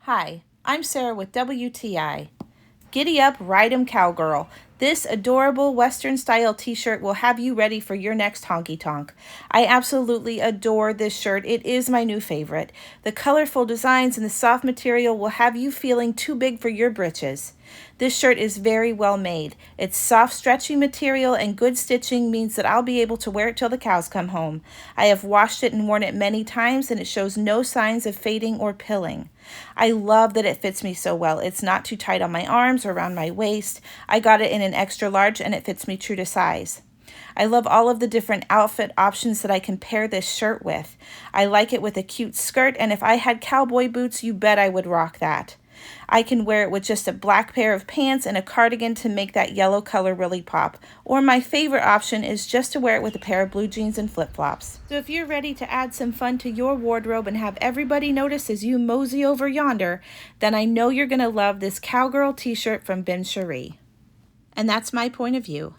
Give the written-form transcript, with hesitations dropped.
Hi, I'm Sarah with WTI. Giddy up, ride 'em cowgirl. This adorable Western style t-shirt will have you ready for your next honky tonk. I absolutely adore this shirt. It is my new favorite. The colorful designs and the soft material will have you feeling too big for your britches. This shirt is very well made. Its soft, stretchy material and good stitching means that I'll be able to wear it till the cows come home. I have washed it and worn it many times, and it shows no signs of fading or pilling. I love that it fits me so well. It's not too tight on my arms or around my waist. I got it in an extra large, and it fits me true to size. I love all of the different outfit options that I can pair this shirt with. I like it with a cute skirt, and if I had cowboy boots, you bet I would rock that. I can wear it with just a black pair of pants and a cardigan to make that yellow color really pop. Or my favorite option is just to wear it with a pair of blue jeans and flip-flops. So if you're ready to add some fun to your wardrobe and have everybody notice as you mosey over yonder, then I know you're going to love this cowgirl t-shirt from Binshre. And that's my point of view.